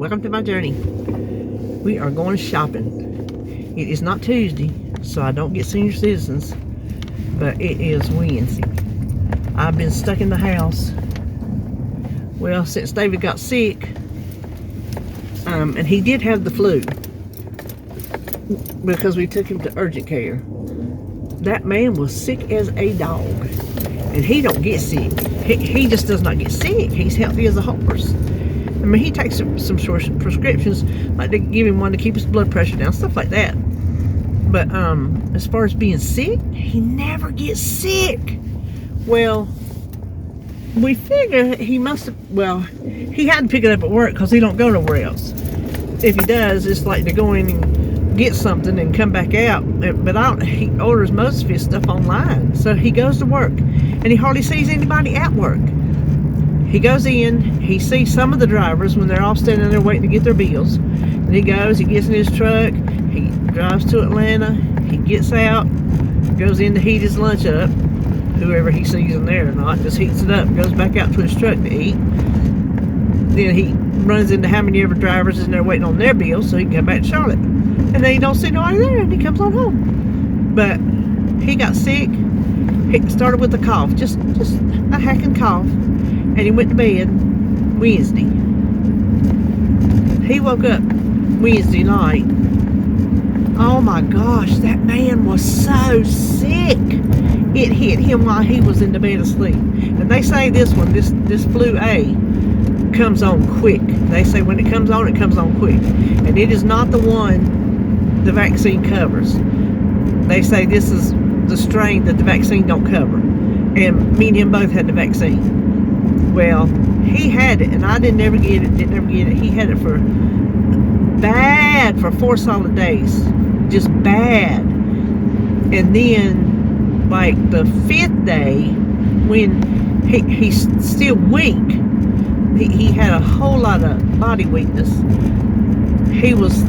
welcome to my journey. We are going shopping. It is not Tuesday, so I don't get senior citizens, but it is Wednesday. I've been stuck in the house, well, since David got sick, and he did have the flu, because we took him to urgent care. That man was sick as a dog, and he don't get sick. He just does not get sick. He's healthy as a horse. I mean, he takes some sort of prescriptions, like they give him one to keep his blood pressure down, stuff like that. But as far as being sick, he never gets sick. Well, we figure he must have, well, he had to pick it up at work because he don't go nowhere else. If he does, it's like to go in and get something and come back out. But he orders most of his stuff online. So he goes to work and he hardly sees anybody at work. He goes in, he sees some of the drivers when they're all standing there waiting to get their bills. And he goes, he gets in his truck, he drives to Atlanta, he gets out, goes in to heat his lunch up, whoever he sees in there or not, just heats it up, goes back out to his truck to eat. Then he runs into how many ever drivers is in there waiting on their bills so he can come back to Charlotte. And then he don't see nobody there and he comes on home. But he got sick. He started with a cough, just a hacking cough. And he went to bed Wednesday. He woke up Wednesday night. Oh my gosh, that man was so sick. It hit him while he was in the bed asleep. And they say this one, this flu A, comes on quick. They say when it comes on quick. And it is not the one the vaccine covers. They say this is the strain that the vaccine don't cover. And me and him both had the vaccine. Well, he had it, and I didn't ever get it. He had it for 4 solid days, just bad. And then, like the 5th day, when he's still weak, he had a whole lot of body weakness. He was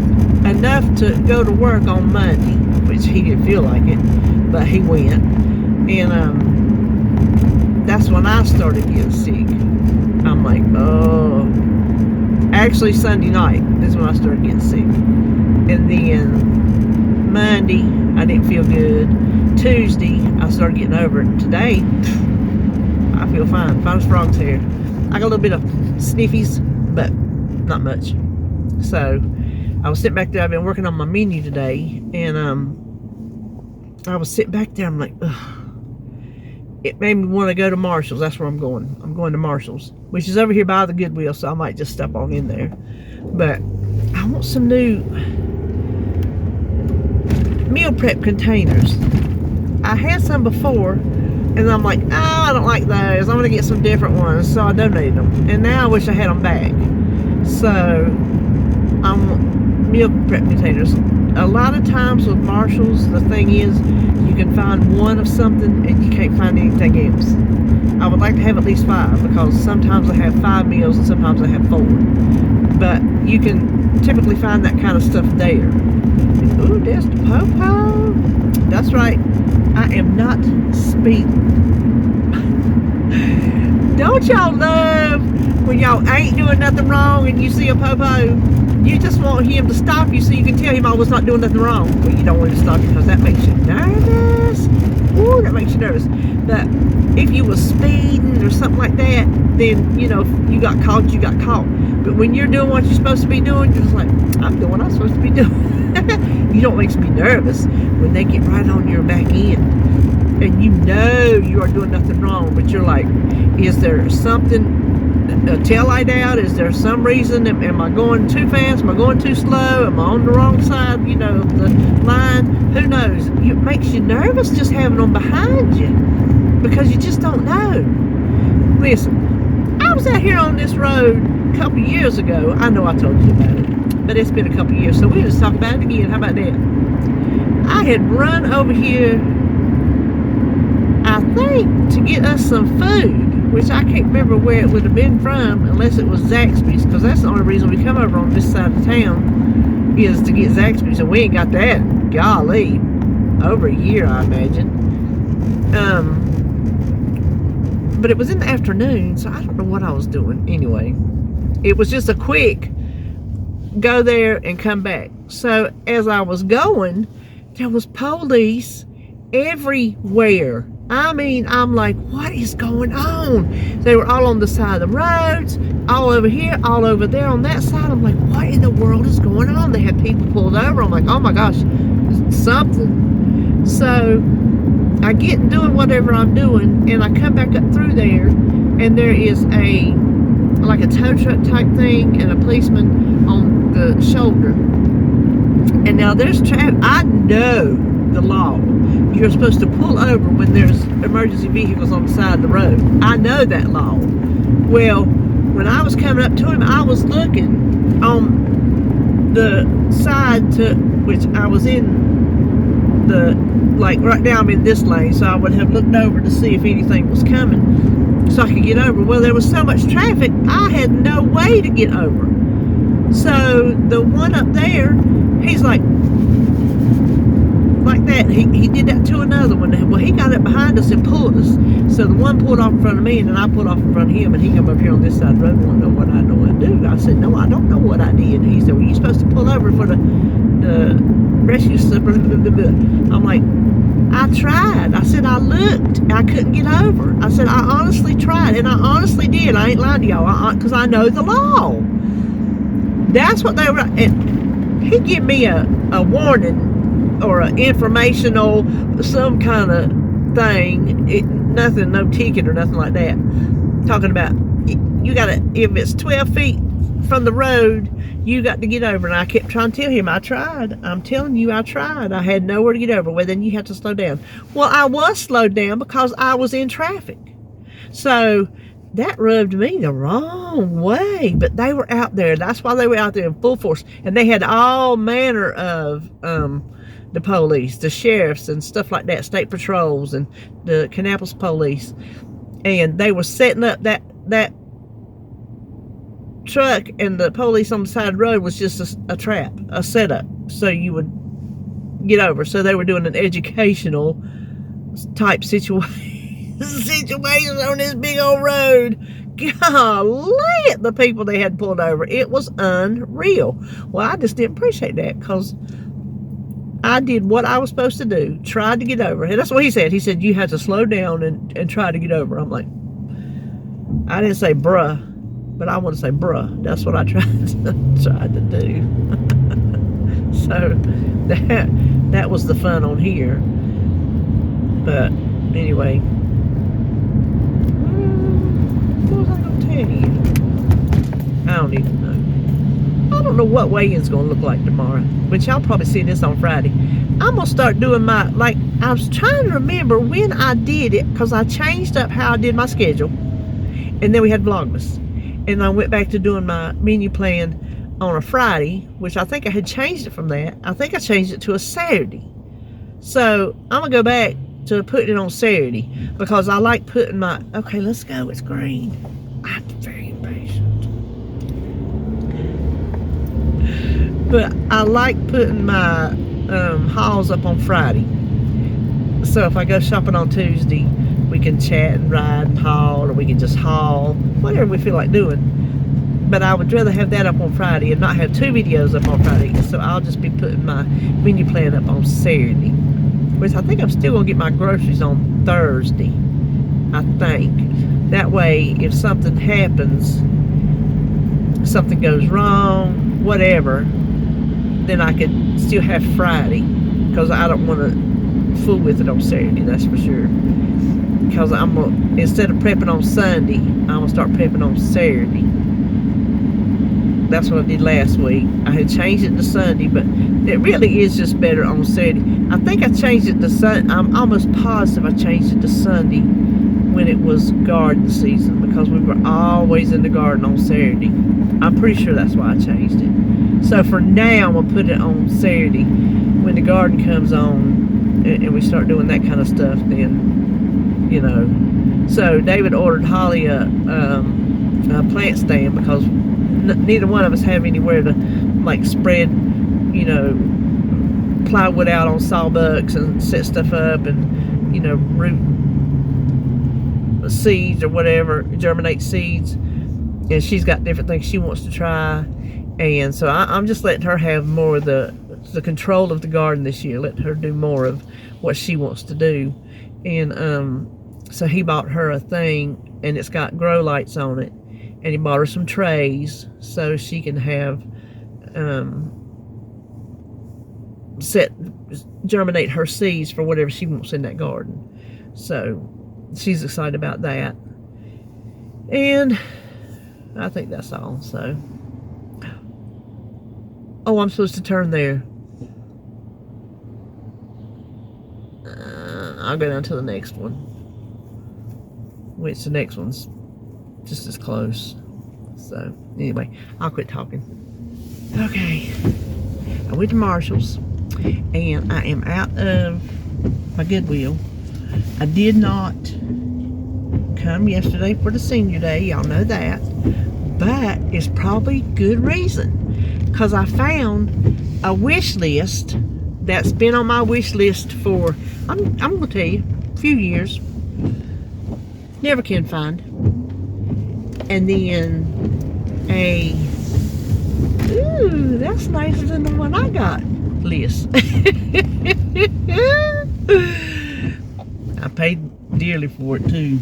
enough to go to work on Monday, which he didn't feel like it, but he went. And that's when I started getting sick. I'm like, oh. Actually, Sunday night is when I started getting sick. And then Monday, I didn't feel good. Tuesday, I started getting over it. Today, I feel fine. Fine as frog's hair. I got a little bit of sniffies, but not much. So, I was sitting back there. I've been working on my menu today. And I was sitting back there. I'm like, ugh. It made me want to go to Marshall's. That's where I'm going. I'm going to Marshall's, which is over here by the Goodwill, so I might just step on in there. But I want some new meal prep containers. I had some before, and I'm like, oh, I don't like those. I'm going to get some different ones, so I donated them. And now I wish I had them back. So I want meal prep containers. A lot of times with Marshall's, the thing is, you can find one of something and you can't find anything else. I would like to have at least 5, because sometimes I have 5 meals and sometimes I have 4. But you can typically find that kind of stuff there. Ooh, there's the po-po. That's right. I am not speeding. Don't y'all love when y'all ain't doing nothing wrong and you see a po-po? You just want him to stop you so you can tell him I was not doing nothing wrong. Well, you don't want him to stop you because that makes you nervous. Ooh, that makes you nervous. But if you were speeding or something like that, then, you know, if you got caught, you got caught. But when you're doing what you're supposed to be doing, you're just like, I'm doing what I'm supposed to be doing. You don't make me nervous when they get right on your back end. And you know you are doing nothing wrong, but you're like, is there something, a tail light out? Is there some reason? Am I going too fast? Am I going too slow? Am I on the wrong side, you know, the line? Who knows? It makes you nervous just having them behind you, because you just don't know. Listen, I was out here on this road a couple years ago. I know I told you about it, but it's been a couple years, so we just talk about it again. How about that? I had run over here, I think, to get us some food, which I can't remember where it would have been from, unless it was Zaxby's, because that's the only reason we come over on this side of town, is to get Zaxby's, and we ain't got that, golly, over a year, I imagine. But it was in the afternoon, so I don't know what I was doing. Anyway, it was just a quick go there and come back. So as I was going, there was police everywhere. I mean, I'm like, what is going on? They were all on the side of the roads, all over here, all over there on that side. I'm like, what in the world is going on? They had people pulled over. I'm like, oh my gosh, something. So I get doing whatever I'm doing, and I come back up through there, and there is like a tow truck type thing and a policeman on the shoulder. And now there's traffic. I know the law. You're supposed to pull over when there's emergency vehicles on the side of the road. I know that law. Well, when I was coming up to him, I was looking on the side to which I was in the, like right now I'm in this lane, so I would have looked over to see if anything was coming so I could get over. Well, there was so much traffic, I had no way to get over. So the one up there, he's like that. He did that to another one. Well, he got up behind us and pulled us. So the one pulled off in front of me, and then I pulled off in front of him, and he come up here on this side of the road and wanted to know what I know what to do. I said, no, I don't know what I did. And he said, well, you're supposed to pull over for the rescue stuff. I'm like, I tried. I said, I looked. I couldn't get over. I said, I honestly tried, and I honestly did. I ain't lying to y'all, because I know the law. That's what they were. And he gave me a warning or an informational some kind of thing. Nothing, no ticket or nothing like that. Talking about you got to, if it's 12 feet from the road, you got to get over. And I kept trying to tell him I tried. I'm telling you, I tried. I had nowhere to get over. Well, then you have to slow down. Well, I was slowed down because I was in traffic. So that rubbed me the wrong way. But they were out there. That's why they were out there in full force. And they had all manner of the police, the sheriffs and stuff like that, state patrols and the Kannapolis police. And they were setting up that truck, and the police on the side of the road was just a trap, a setup, so you would get over. So they were doing an educational type situation on this big old road. Golly, at the people they had pulled over. It was unreal. Well, I just didn't appreciate that, because I did what I was supposed to do, tried to get over. And that's what he said. He said, you had to slow down and try to get over. I'm like, I didn't say bruh, but I want to say bruh. That's what I tried to do. So that was the fun on here. But anyway, what was I going to tell you? I don't even know. I don't know what weigh-in's going to look like tomorrow, but y'all probably see this on Friday. I'm going to start doing my, like, I was trying to remember when I did it, because I changed up how I did my schedule, and then we had Vlogmas, and I went back to doing my menu plan on a Friday, which I think I had changed it from that. I think I changed it to a Saturday. So I'm going to go back to putting it on Saturday, because I like putting my, okay, let's go, it's green. I'm very impatient. But I like putting my hauls up on Friday. So if I go shopping on Tuesday, we can chat and ride and haul, or we can just haul, whatever we feel like doing. But I would rather have that up on Friday and not have 2 videos up on Friday. So I'll just be putting my menu plan up on Saturday. Which I think I'm still going to get my groceries on Thursday, I think. That way, if something happens, something goes wrong, whatever, then I could still have Friday, because I don't want to fool with it on Saturday, that's for sure. Because I'm gonna, instead of prepping on Sunday, I'm gonna start prepping on Saturday. That's what I did last week. I had changed it to Sunday, but it really is just better on Saturday. I think I changed it to Sunday. I'm almost positive I changed it to Sunday when it was garden season, because we were always in the garden on Saturday. I'm pretty sure that's why I changed it. So for now, I'm going to put it on Saturday. When the garden comes on and we start doing that kind of stuff, then, you know. So David ordered Holly a plant stand, because neither one of us have anywhere to, like, spread, you know, plywood out on sawbucks and set stuff up and, you know, root seeds or whatever, germinate seeds. And she's got different things she wants to try. And so I'm just letting her have more of the control of the garden this year. Let her do more of what she wants to do. And so he bought her a thing, and it's got grow lights on it. And he bought her some trays so she can have germinate her seeds for whatever she wants in that garden. So she's excited about that. And I think that's all. So, oh, I'm supposed to turn there. I'll go down to the next one, which the next one's just as close. So anyway, I'll quit talking. Okay, I went to Marshall's, and I am out of my Goodwill. I did not come yesterday for the senior day, y'all know that, but it's probably good reason, because I found a wish list that's been on my wish list for, I'm gonna tell you, a few years. Never can find. And then ooh, that's nicer than the one I got list. I paid dearly for it too,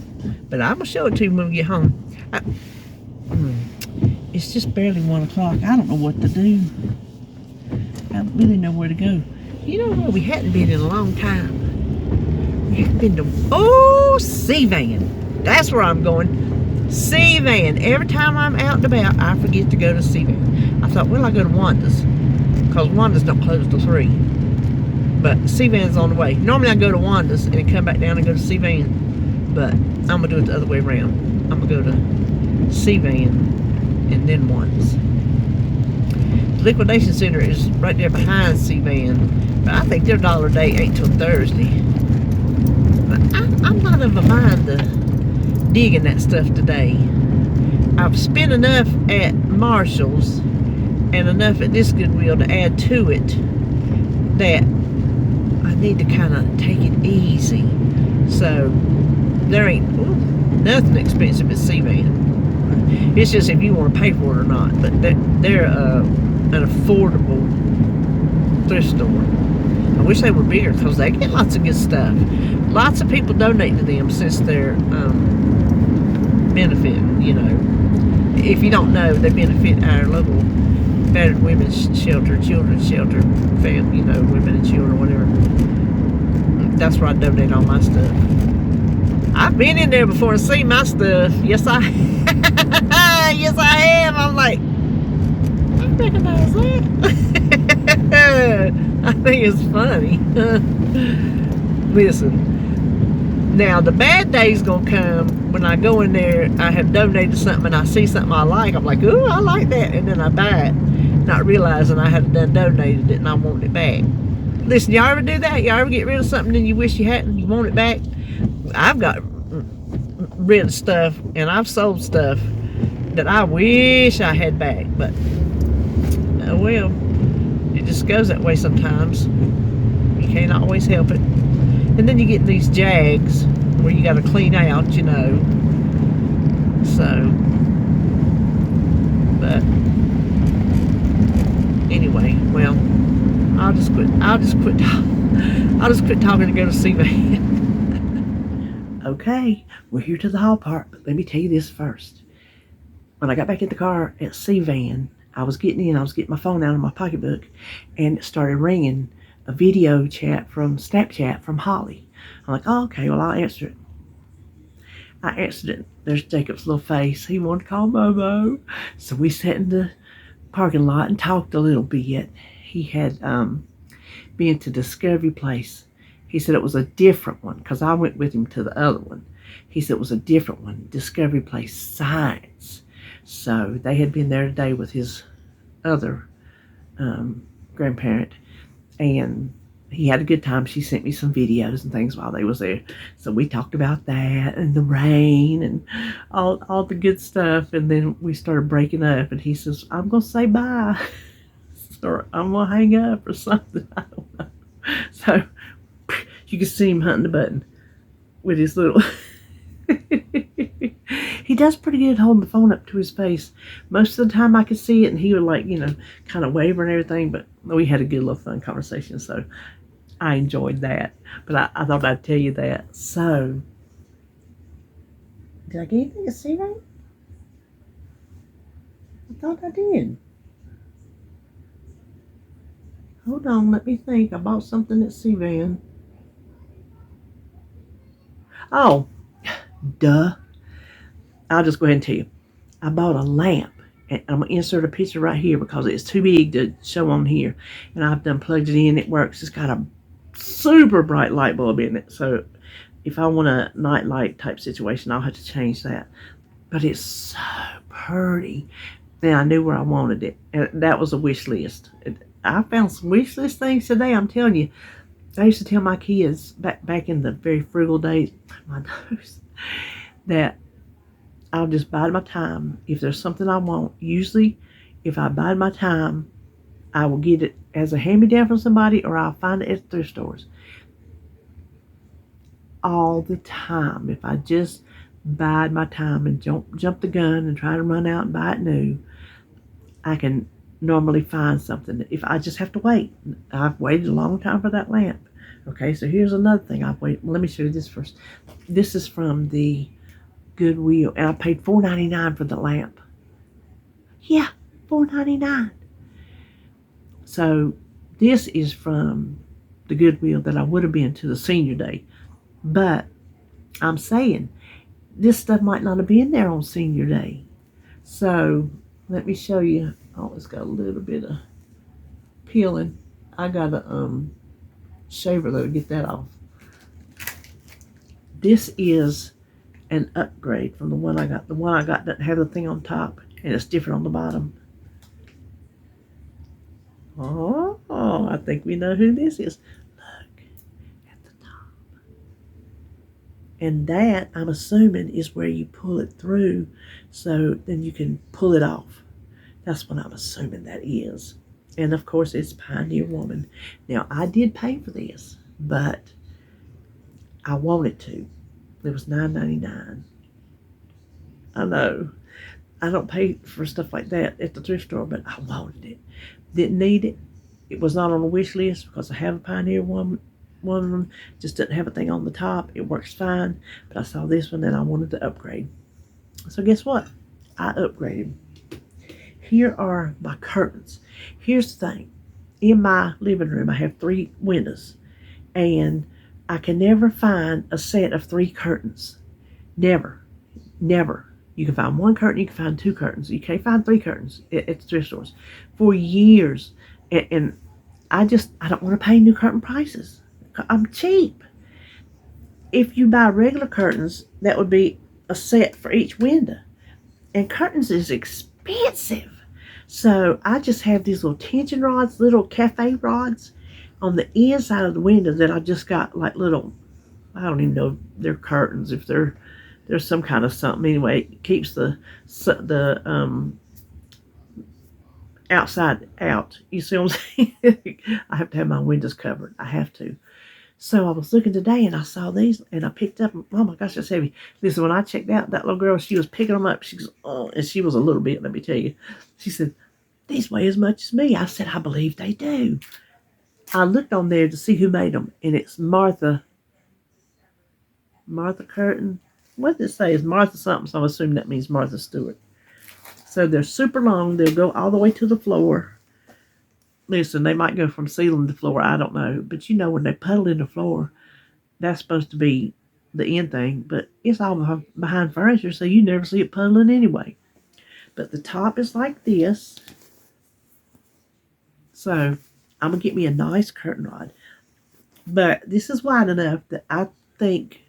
but I'm gonna show it to you when we get home. It's just barely 1 o'clock. I don't know what to do. I don't really know where to go. You know where we hadn't been in a long time? We hadn't been to, oh, Seavan. That's where I'm going. Seavan. Every time I'm out and about, I forget to go to Seavan. I thought, well, I'll go to Wanda's, because Wanda's don't close till 3. But Seavan's on the way. Normally I go to Wanda's and then come back down and go to Seavan. But I'm going to do it the other way around. I'm going to go to Seavan and then Wanda's. The liquidation center is right there behind Seavan. But I think their dollar day ain't till Thursday. But I'm not of a mind to digging that stuff today. I've spent enough at Marshall's and enough at this Goodwill to add to it that I need to kind of take it easy. So there ain't nothing expensive at Seavan. It's just if you want to pay for it or not. But they're an affordable thrift store. I wish they were bigger, because they get lots of good stuff. Lots of people donate to them since they're benefiting, you know. If you don't know, they benefit our local battered women's shelter, children's shelter, family, you know, women and children, whatever. That's where I donate all my stuff. I've been in there before and seen my stuff. Yes, I yes, I have. I'm like, I recognize that. I think it's funny. Listen, now the bad day's gonna come when I go in there. I have donated something and I see something I like. I'm like, ooh, I like that, and then I buy it, not realizing I had done donated it and I want it back. Listen, y'all ever do that? Y'all ever get rid of something and you wish you hadn't? You want it back? I've got rid of stuff, and I've sold stuff that I wish I had back, but oh well, it just goes that way sometimes. You can't always help it. And then you get these jags where you got to clean out, you know. So, but anyway, well, I'll just quit talking and go to Seavan. Okay, we're here to the haul part, but let me tell you this first. When I got back in the car at Seavan, I was getting my phone out of my pocketbook, and it started ringing, a video chat from Snapchat from Holly. I'm like, oh, okay, well, I'll answer it. I answered it. There's Jacob's little face. He wanted to call Momo. So we sat in the parking lot and talked a little bit. He had been to Discovery Place. He said it was a different one, because I went with him to the other one. He said it was a different one, Discovery Place Science. So they had been there today with his other grandparent, and he had a good time. She sent me some videos and things while they was there. So we talked about that and the rain and all the good stuff. And then we started breaking up, and he says, I'm going to say bye. Or I'm going to hang up or something. I don't know. So you can see him hunting the button with his little... He does pretty good holding the phone up to his face. Most of the time I could see it, and he would like, kind of waver and everything, but we had a good little fun conversation, so I enjoyed that. But I thought I'd tell you that. So, did I get anything to see right? I thought I did. Hold on, let me think. I bought something at C-Van. Oh, duh. I'll just go ahead and tell you. I bought a lamp. And I'm going to insert a picture right here because it's too big to show on here. And I've done plugged it in. It works. It's got a super bright light bulb in it. So if I want a night light type situation, I'll have to change that. But it's so pretty. And I knew where I wanted it. And that was a wish list. I found some wish list things today. I'm telling you. I used to tell my kids back in the very frugal days, my nose, that I'll just bide my time. If there's something I want, usually if I bide my time, I will get it as a hand-me-down from somebody, or I'll find it at thrift stores. All the time. If I just bide my time and jump the gun and try to run out and buy it new, I can normally find something. If I just have to wait. I've waited a long time for that lamp. Okay, so here's another thing I've waited. Let me show you this first. This is from the Goodwill, and I paid $4.99 for the lamp. Yeah, $4.99. So this is from the Goodwill that I would have been to the senior day. But I'm saying this stuff might not have been there on senior day. So let me show you. Oh, it's got a little bit of peeling. I got a shaver though to get that off. This is an upgrade from the one I got. The one I got doesn't have the thing on top, and it's different on the bottom. Oh, I think we know who this is. Look at the top. And that, I'm assuming, is where you pull it through, so then you can pull it off. That's what I'm assuming that is. And of course, it's Pioneer Woman. Now, I did pay for this, but I wanted to. It was $9.99. I know. I don't pay for stuff like that at the thrift store, but I wanted it. Didn't need it. It was not on the wish list because I have a Pioneer Woman. One of them just doesn't have a thing on the top. It works fine, but I saw this one and I wanted to upgrade. So guess what? I upgraded. Here are my curtains. Here's the thing. In my living room, I have 3 windows, and I can never find a set of 3 curtains. Never. You can find 1 curtain, you can find 2 curtains. You can't find 3 curtains at the thrift stores. For years. And I don't want to pay new curtain prices. I'm cheap. If you buy regular curtains, that would be a set for each window. And curtains is expensive. So I just have these little tension rods, little cafe rods on the inside of the window that I just got like little, I don't even know if they're curtains, if there's some kind of something. Anyway, it keeps the outside out. You see what I'm saying? I have to have my windows covered. I have to. So I was looking today and I saw these and I picked up. Oh my gosh, that's heavy. Listen, when I checked out, that little girl, she was picking them up. She goes, oh, and she was a little bit, let me tell you. She said, these weigh as much as me. I said, I believe they do. I looked on there to see who made them, and it's Martha Curtin. What did it say? It's Martha something, so I'm assuming that means Martha Stewart. So they're super long. They'll go all the way to the floor. Listen, they might go from ceiling to floor. I don't know. But you know, when they puddle in the floor, that's supposed to be the end thing. But it's all behind furniture, so you never see it puddling anyway. But the top is like this. So I'm going to get me a nice curtain rod. But this is wide enough that I think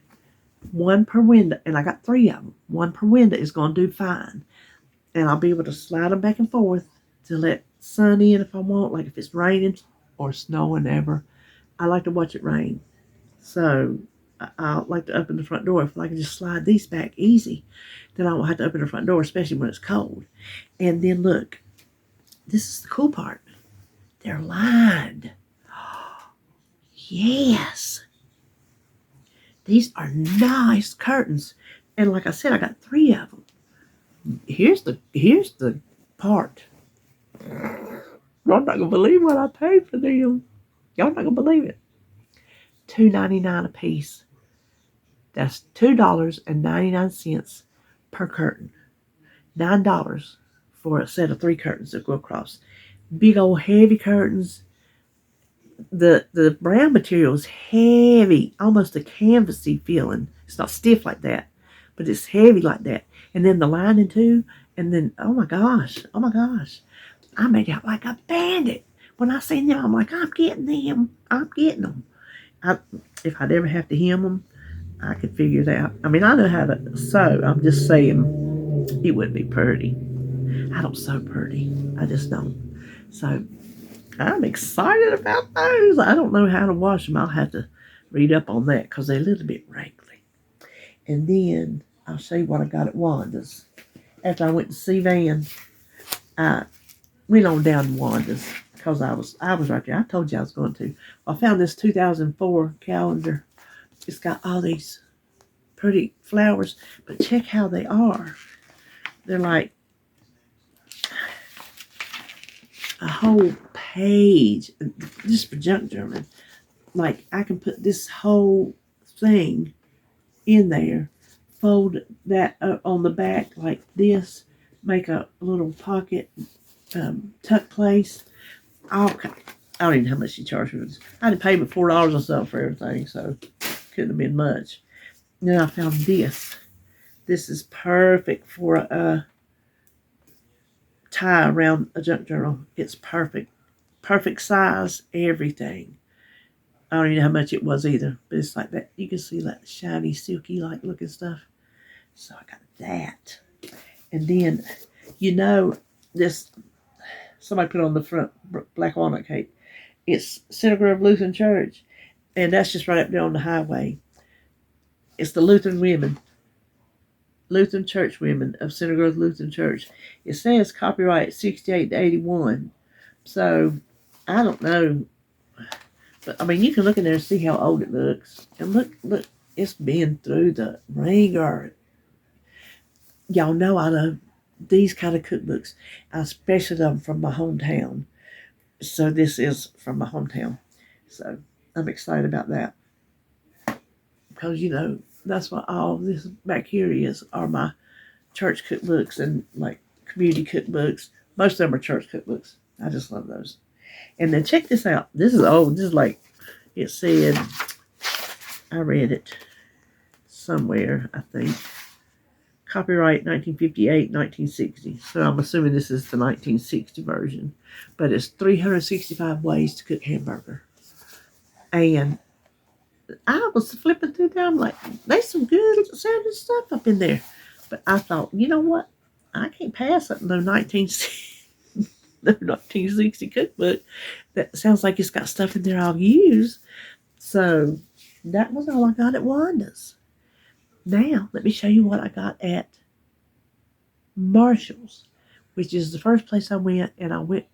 1 per window, and I got 3 of them. 1 per window is going to do fine. And I'll be able to slide them back and forth to let sun in if I want, like if it's raining or snowing ever. I like to watch it rain. So I like to open the front door. If I can just slide these back easy, then I won't have to open the front door, especially when it's cold. And then look, this is the cool part. They're lined. Yes. These are nice curtains. And like I said, I got 3 of them. here's the part. Y'all not gonna believe what I paid for them. Y'all not gonna believe it. $2.99 a piece. That's $2.99 per curtain. $9 for a set of 3 curtains that go across. Big old heavy curtains. The brown material is heavy, almost a canvasy feeling. It's not stiff like that, but it's heavy like that. And then the lining too. And then oh my gosh, I made out like a bandit. When I seen them, I'm like, I'm getting them. If I'd ever have to hem them, I could figure it out. I mean, I know how to sew. I'm just saying it wouldn't be pretty. I don't sew pretty. I just don't. So I'm excited about those. I don't know how to wash them. I'll have to read up on that because they're a little bit wrinkly. And then I'll show you what I got at Wanda's. After I went to see Van, I went on down to Wanda's because I was right there. I told you I was going to. I found this 2004 calendar. It's got all these pretty flowers, but check how they are. They're like a whole page just for junk journaling. Like I can put this whole thing in there, fold that up on the back like this, make a little pocket tuck place. I don't even know how much she charged for this. I had to pay me $4 or something for everything, so couldn't have been much. Then I found this. This is perfect for a tie around a junk journal. It's perfect. Perfect size, everything. I don't even know how much it was either, but it's like that. You can see that shiny, silky like looking stuff. So I got that. And then, this, somebody put on the front black walnut cake. It's Center Grove Lutheran Church. And that's just right up there on the highway. It's the Lutheran Church women of Center Grove Lutheran Church. It says copyright 68 to 81. So, I don't know. But, I mean, you can look in there and see how old it looks. And look, it's been through the ringer. Y'all know I love these kind of cookbooks. I especially love them from my hometown. So, this is from my hometown. So, I'm excited about that. Because, that's what all this back here are my church cookbooks and like community cookbooks. Most of them are church cookbooks. I just love those. And then check this out. This is old. This is like it said. I read it somewhere, I think. Copyright 1958, 1960. So I'm assuming this is the 1960 version. But it's 365 ways to cook hamburger. And I was flipping through there. I'm like, there's some good sounding stuff up in there. But I thought, you know what? I can't pass up no 1960 cookbook that sounds like it's got stuff in there I'll use. So that was all I got at Wanda's. Now, let me show you what I got at Marshall's, which is the first place I went. And I went,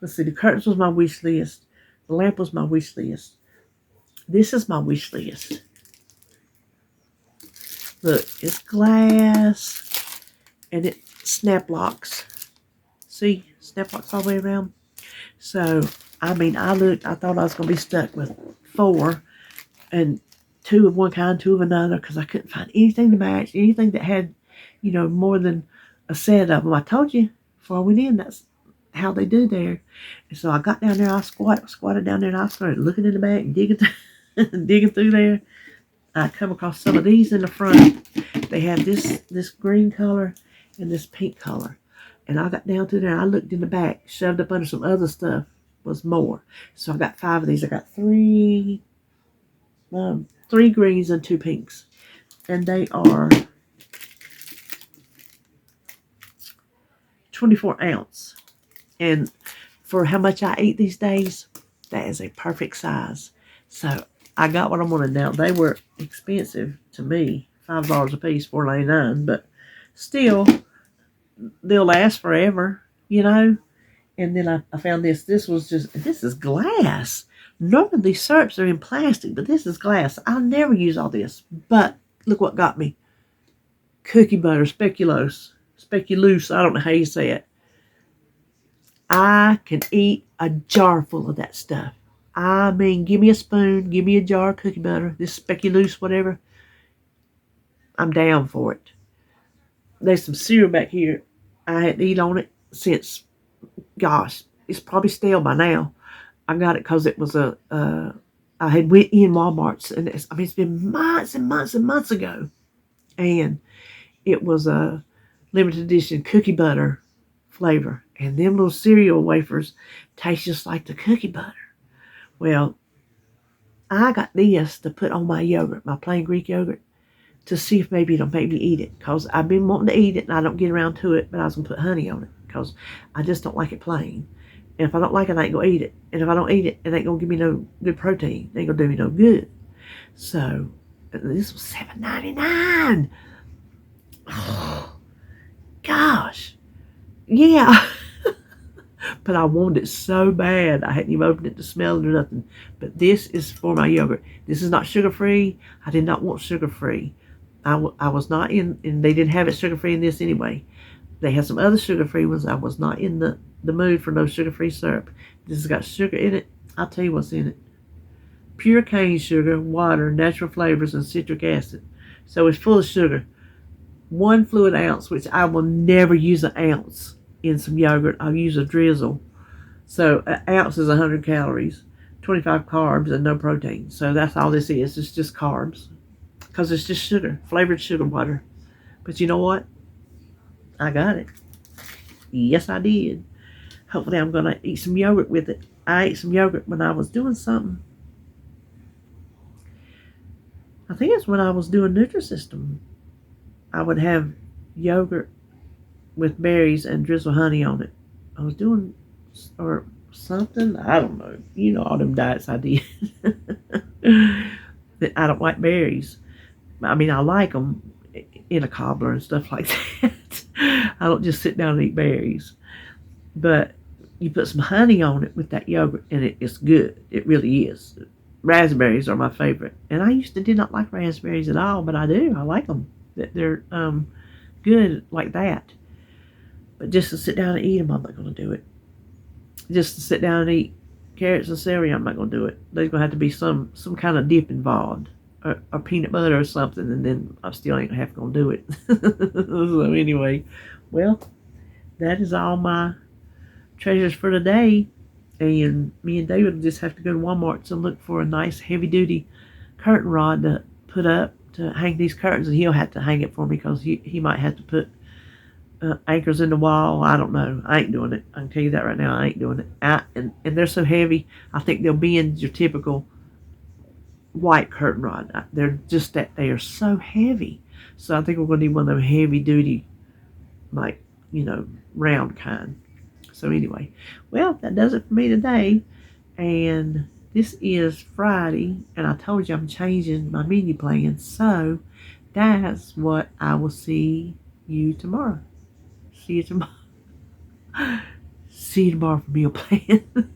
let's see, the curtains was my wish list. The lamp was my wish list. This is my wish list. Look, it's glass and it snap locks. See, snap locks all the way around. So, I mean, I thought I was going to be stuck with 4 and 2 of one kind, 2 of another, because I couldn't find anything to match, anything that had, more than a set of them. I told you before I went in, that's how they do there. And so I got down there, I squatted down there, and I started looking in the back and digging through there. I come across some of these in the front. They have this green color and this pink color. And I got down through there and I looked in the back, shoved up under some other stuff, was more. So I got 5 of these. I got 3 greens and 2 pinks. And they are 24 ounce. And for how much I eat these days, that is a perfect size. So I got what I wanted now. They were expensive to me, $5 a piece, $4.99, but still, they'll last forever, And then I found this. This is glass. Normally these syrups are in plastic, but this is glass. I'll never use all this. But look what got me. Cookie butter, speculoos. speculoos. I don't know how you say it. I can eat a jar full of that stuff. I mean, give me a spoon, give me a jar of cookie butter, this speculoos, whatever. I'm down for it. There's some cereal back here. I hadn't eaten on it since, gosh, it's probably stale by now. I got it because it was I had went in Walmart's, and it's been months and months and months ago. And it was a limited edition cookie butter flavor. And them little cereal wafers taste just like the cookie butter. Well, I got this to put on my yogurt, my plain Greek yogurt, to see if maybe it'll make me eat it. Because I've been wanting to eat it, and I don't get around to it, but I was going to put honey on it. Because I just don't like it plain. And if I don't like it, I ain't going to eat it. And if I don't eat it, it ain't going to give me no good protein. It ain't going to do me no good. So, this was $7.99. Oh, gosh. Yeah. But I wanted it so bad. I hadn't even opened it to smell it or nothing. But this is for my yogurt. This is not sugar-free. I did not want sugar-free. I was not in, and they didn't have it sugar-free in this anyway. They had some other sugar-free ones. I was not in the mood for no sugar-free syrup. This has got sugar in it. I'll tell you what's in it. Pure cane sugar, water, natural flavors, and citric acid. So it's full of sugar. 1 fluid ounce, which I will never use an ounce in some yogurt. I'll use a drizzle. So an ounce is 100 calories, 25 carbs, and no protein. So that's all this is. It's just carbs. Because it's just sugar, flavored sugar water. But you know what? I got it. Yes, I did. Hopefully I'm going to eat some yogurt with it. I ate some yogurt when I was doing something. I think it's when I was doing Nutrisystem. I would have yogurt with berries and drizzle honey on it. I was doing, or something. I don't know. You know all them diets I did. I don't like berries. I mean, I like them in a cobbler and stuff like that. I don't just sit down and eat berries. But you put some honey on it with that yogurt, and it's good. It really is. Raspberries are my favorite. And I used to did not like raspberries at all, but I do. I like them. They're good like that. But just to sit down and eat them, I'm not going to do it. Just to sit down and eat carrots and celery, I'm not going to do it. There's going to have to be some kind of dip involved. Or peanut butter or something, and then I still ain't half going to do it. So anyway, well, that is all my treasures for today. And me and David will just have to go to Walmart to look for a nice heavy-duty curtain rod to put up to hang these curtains. And he'll have to hang it for me because he might have to put anchors in the wall. I don't know. I ain't doing it. I can tell you that right now. I ain't doing it. And they're so heavy, I think they'll bend your typical white curtain rod. They're just that they are so heavy. So I think we're going to need one of them heavy-duty, like, round kind. So anyway, well, that does it for me today. And this is Friday, and I told you I'm changing my menu plan. So that's what I will see you tomorrow. See you tomorrow. See you tomorrow for meal plan.